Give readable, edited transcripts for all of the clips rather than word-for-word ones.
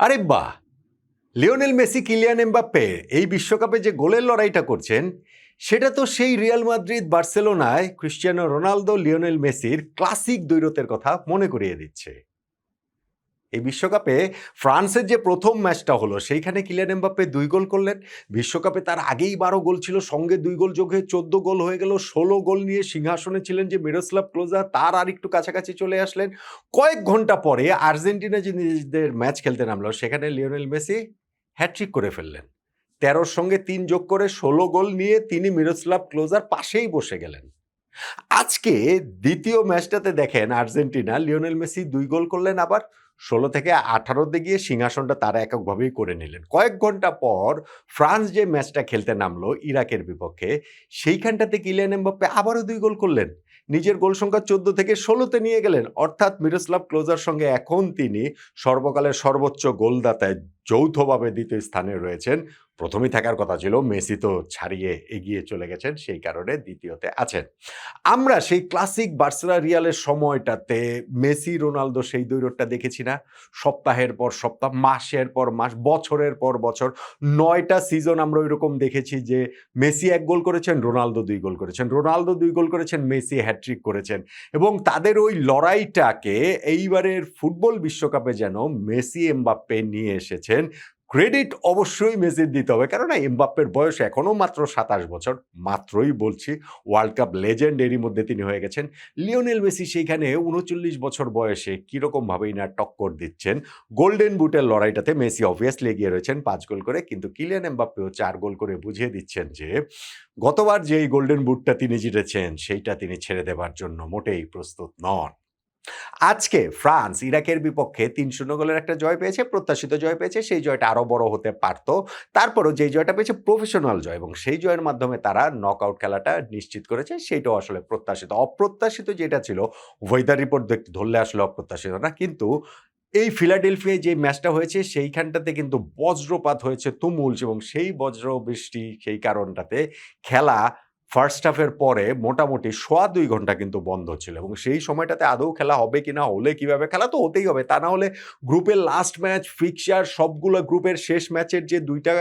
আরে বাহ! Lionel Messi, Kylian Mbappe এই বিশ্বকাপে যে গোলের লড়াইটা করছেন, সেটা তো সেই রিয়াল মাদ্রিদ, বার্সেলোনায় ক্রিস্টিয়ানো রোনালদো, লিওনেল মেসির ক্লাসিক দ্বৈরথের কথা মনে করিয়ে দিচ্ছে। এই বিশ্বকাপে ফ্রান্সের যে প্রথম ম্যাচটা হলো, সেইখানে কিলিয়ান এমবাপ্পে ২ গোল করলেন। বিশ্বকাপে তার আগেই ১২ গোল ছিল, সঙ্গে ২ গোল যোগ হয়ে ১৪ গোল হয়ে গেল। ১৬ গোল নিয়ে সিংহাসনে ছিলেন যে মিরোস্লাভ ক্লোজা, তার আরেকটু কাছাকাছি চলে আসলেন। কয়েক ঘন্টা পরে আর্জেন্টিনা যে নিজেদের ম্যাচ খেলতে নামলো, সেখানে লিওনেল মেসি হ্যাটট্রিক করে ফেললেন। ১৩ র সঙ্গে ৩ যোগ করে ১৬ গোল নিয়ে তিনি মিরোস্লাভ ক্লোজার পাশেই বসে গেলেন। আজকে দ্বিতীয় ম্যাচটাতে দেখেন আর্জেন্টিনা, লিওনেল মেসি ২ গোল করলেন, আবার ১৬ থেকে ১৮ তে গিয়ে সিংহাসনটা তারা এককভাবেই করে নিলেন। কয়েক ঘন্টা পর ফ্রান্স যে ম্যাচটা খেলতে নামলো ইরাকের বিপক্ষে, সেইখানটাতে কিলিয়ান এমবাপ্পে আবারও ২ গোল করলেন। নিজের গোল সংখ্যা ১৪ থেকে ১৬ তে নিয়ে গেলেন। অর্থাৎ মিরোস্লাভ ক্লোজার সঙ্গে এখন তিনি সর্বকালের সর্বোচ্চ গোলদাতায় যৌথভাবে ২য় স্থানে রয়েছেন। প্রথমেই থাকার কথা ছিল, মেসি তো ছাড়িয়ে এগিয়ে চলে গেছেন, সেই কারণে দ্বিতীয়তে আছেন। আমরা সেই ক্লাসিক বার্সেলোনা রিয়ালের সময়টাতে মেসি রোনালদো সেই দ্বৈরথটা দেখেছি না? সপ্তাহের পর সপ্তাহ, মাসের পর মাস, বছরের পর বছর ৯ টা সিজন আমরা ঐরকম দেখেছি যে মেসি ১ গোল করেছেন, রোনালদো ২ গোল করেছেন। রোনালদো ২ গোল করেছেন, মেসি হ্যাট্রিক করেছেন। এবং তাদের ওই লড়াইটাকে এইবারের ফুটবল বিশ্বকাপে যেন মেসি এমবাপ্পে নিয়ে এসেছেন। ক্রেডিট অবশ্যই মেসির দিতে হবে। কেননা এমবাপ্পের বয়স এখনো মাত্র ২৭ বছর। মাত্রই বলছি, ওয়ার্ল্ড কাপ লেজেন্ড এরই মধ্যে তিনি হয়ে গেছেন। লিওনেল মেসি সেইখানে ৩৯ বছর বয়সে কিরকমভাবেই না টক্কর দিচ্ছেন। গোল্ডেন বুটের লড়াইটাতে মেসি অবভিয়াসলি এগিয়ে রয়েছেন ৫ গোল করে। কিন্তু কিলিয়ান এমবাপ্পেও ৪ গোল করে বুঝিয়ে দিচ্ছেন যে গতবার যে এই গোল্ডেন বুটটা তিনি জিতেছেন, সেইটা তিনি ছেড়ে দেবার জন্য মোটেই প্রস্তুত নন। আজকে ফ্রান্স ইরাকের বিপক্ষে ৩-০ গোলের একটা জয় পেয়েছে, প্রত্যাশিত জয় পেয়েছে। সেই জয়টা আরো বড় হতে পারত। তারপরও যেই জয়টা পেয়েছে প্রফেশনাল জয়, এবং সেই জয়ের মাধ্যমে তারা নকআউট খেলাটা নিশ্চিত করেছে। সেইটাও আসলে প্রত্যাশিত। অপ্রত্যাশিত যেটা ছিল, ওয়েদার রিপোর্ট ধরলে আসলে অপ্রত্যাশিত না। কিন্তু এই ফিলাডেলফিয়ায় যে ম্যাচটা হয়েছে, সেইখানটাতে কিন্তু বজ্রপাত হয়েছে তুমুল, এবং সেই বজ্র বৃষ্টি, সেই কারণটাতে খেলা ফার্স্ট হাফের পরে মোটামুটি সোয়া ২ ঘন্টা কিন্তু বন্ধ ছিল, এবং সেই সময়টাতে আদৌ খেলা হবে কিনা, হলে কিভাবে, খেলা তো হতেই হবে। তা না হলে গ্রুপের লাস্ট ম্যাচ, ফিক্সচার সবগুলো গ্রুপের শেষ ম্যাচের যে ২ টা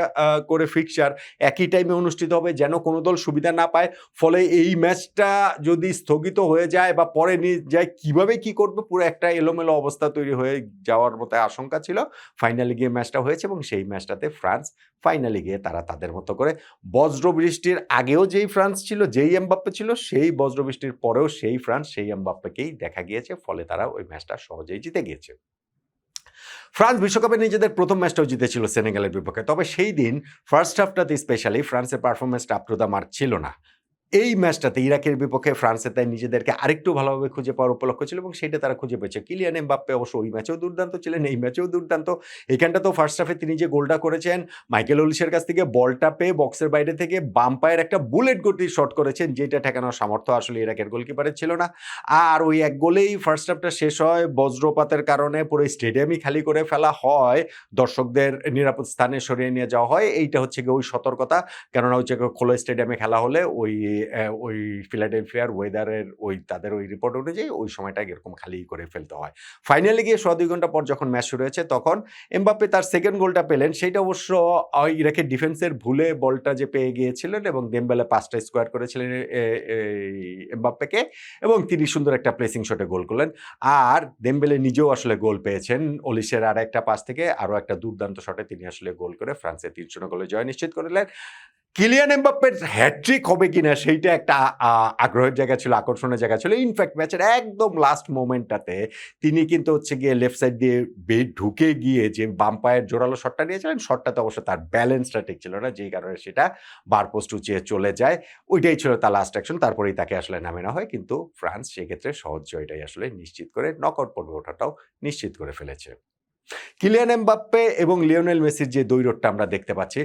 করে ফিক্সচার একই টাইমে অনুষ্ঠিত হবে, যেন কোনো দল সুবিধা না পায়। ফলে এই ম্যাচটা যদি স্থগিত হয়ে যায় বা পরে নিয়ে যায়, কিভাবে কি করবে, পুরো একটা এলোমেলো অবস্থা তৈরি হয়ে যাওয়ার মতো আশঙ্কা ছিল। ফাইনালে গিয়ে ম্যাচটা হয়েছে, এবং সেই ম্যাচটাতে ফ্রান্স ফাইনালে গিয়ে তারা তাদের মতো করে, বজ্রবৃষ্টির আগেও যেই ফ্রান্স ছিল, যেই এমবাপ্পে ছিল, সেই বজ্রবৃষ্টির পরেও সেই ফ্রান্স, সেই এমবাপ্পেকেই দেখা গিয়েছে। ফলে তারা ওই ম্যাচটা সহজেই জিতে গিয়েছে। ফ্রান্স বিশ্বকাপে নিজেদের প্রথম ম্যাচটাও জিতেছিল সেনেগালের বিপক্ষে। তবে সেই দিন ফার্স্ট হাফটাতে স্পেশালি ফ্রান্সের পারফরম্যান্সটা আপ টু দ্য মার্ক ছিল না। এই ম্যাচটাতে ইরাকের বিপক্ষে ফ্রান্সের তাই নিজেদেরকে আরেকটু ভালোভাবে খুঁজে পাওয়ার উপলক্ষ ছিল, এবং সেটা তারা খুঁজে পেয়েছে। কিলিয়ান এমবাপ্পে অবশ্য ওই ম্যাচেও দুর্দান্ত ছিলেন, এই ম্যাচেও দুর্দান্ত। এখানটাতেও ফার্স্ট হাফে তিনি যে গোলটা করেছেন, মাইকেল ওলিসের কাছ থেকে বলটা পেয়ে বক্সের বাইরে থেকে বাম পায়ের একটা বুলেট গতির শট করেছেন, যেটা ঠেকানোর সামর্থ্য আসলে ইরাকের গোলকিপারের ছিল না। আর ওই এক গোলেই ফার্স্ট হাফটা শেষ হয়। বজ্রপাতের কারণে পুরো স্টেডিয়ামই খালি করে ফেলা হয়, দর্শকদের নিরাপদ স্থানে সরিয়ে নিয়ে যাওয়া হয়। এইটা হচ্ছে গিয়ে ওই সতর্কতা। কেননা হচ্ছে খোলা স্টেডিয়ামে খেলা হলে ওই ফিলাডেলফিয়ার ওয়েদারের তাদের ওই রিপোর্ট অনুযায়ী ওই সময়টা এরকম খালি করে ফেলতে হয়। ফাইনালে গিয়ে সোয়া ২ ঘন্টা পর যখন ম্যাচ শুরু হয়েছে, তখন এমবাপ্পে তার সেকেন্ড গোলটা পেলেন। সেইটা অবশ্য ইরাকের ডিফেন্সের ভুলে বলটা যে পেয়ে গিয়েছিলেন, এবং দেমবেলে পাসটা স্কোয়ার করেছিলেন এমবাপ্পেকে, এবং তিনি সুন্দর একটা প্লেসিং শটে গোল করলেন। আর দেমবেলে নিজেও আসলে গোল পেয়েছেন ওলিসের আর একটা পাস থেকে, আরো একটা দুর্দান্ত শটে তিনি আসলে গোল করে ফ্রান্সের ৩-০ গোলে জয় নিশ্চিত করলেন। কিলিয়ান এমবাপ্পের হ্যাট্রিক হবে কিনা, সেইটা একটা আগ্রহের জায়গা ছিল, আকর্ষণের জায়গা ছিল। ইনফ্যাক্ট ম্যাচের একদম লাস্ট মোমেন্টটাতে তিনি কিন্তু হচ্ছে গিয়ে লেফট সাইড দিয়ে ঢুকে গিয়ে যে বাম পায়ের জোরালো শটটা নিয়েছিলেন, শটটাতে অবশ্য তার ব্যালেন্সটা ঠিক ছিল না, যেই কারণে সেটা বার পোস্ট উঁচিয়ে চলে যায়। ওইটাই ছিল তার লাস্ট অ্যাকশন। তারপরেই তাকে আসলে নামে নেওয়া হয়। কিন্তু ফ্রান্স সেক্ষেত্রে সহজ জয়টাই আসলে নিশ্চিত করে নকআউট পর্বে ওঠাটাও নিশ্চিত করে ফেলেছে। কিলিয়ান এমবাপ্পে এবং লিওনেল মেসির যে দ্বৈরথটা আমরা দেখতে পাচ্ছি,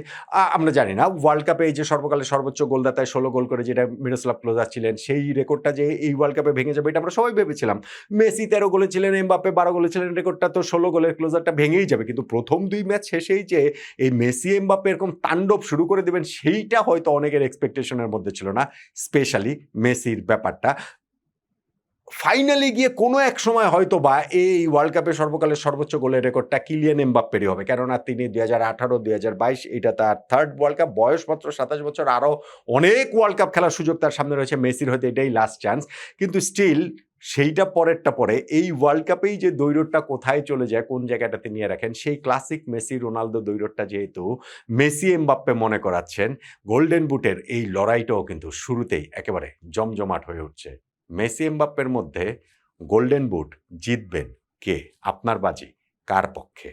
আমরা জানি না ওয়ার্ল্ড কাপে এই যে সর্বকালের সর্বোচ্চ গোলদাতায় ১৬ গোল করে যেটা মিরোস্লাভ ক্লোজা ছিলেন, সেই রেকর্ডটা যে এই ওয়ার্ল্ড কাপে ভেঙে যাবে, এটা আমরা সবাই ভেবেছিলাম। মেসি ১৩ গোলে ছিলেন, এমবাপ্পে ১২ গোলে ছিলেন, রেকর্ডটা তো ১৬ গোলের ক্লোজারটা ভেঙেই যাবে। কিন্তু প্রথম ২ ম্যাচ শেষেই যে এই মেসি এমবাপ্পে এরকম তাণ্ডব শুরু করে দিবেন, সেইটা হয়তো অনেকের এক্সপেকটেশনের মধ্যে ছিল না, স্পেশালি মেসির ব্যাপারটা। ফাইনালি গিয়ে কোনো এক সময় হয়তো বা এই ওয়ার্ল্ড কাপে সর্বকালের সর্বোচ্চ গোলের রেকর্ডটা কিলিয়ান এমবাপ্পেরই হবে, কেননা তিনি 2018, 2022 এটা তার থার্ড ওয়ার্ল্ড কাপ, বয়স মাত্র 27 বছর, আরও অনেক ওয়ার্ল্ড কাপ খেলার সুযোগ তার সামনে রয়েছে। মেসির হয়তো এটাই লাস্ট চান্স, কিন্তু স্টিল সেইটা পরেরটা পরে এই ওয়ার্ল্ড কাপেই যে দৈরতটা কোথায় চলে যায়, কোন জায়গাটাতে নিয়ে রাখেন, সেই ক্লাসিক মেসি রোনালদো দৈরতটা যেহেতু মেসি এমবাপ্পে মনে করাচ্ছেন, গোল্ডেন বুটের এই লড়াইটাও কিন্তু শুরুতেই একেবারে জমজমাট হয়ে উঠছে। মেসি এমবাপ্পের মধ্যে গোল্ডেন বুট জিতবেন কে? আপনার বাজি কার পক্ষে?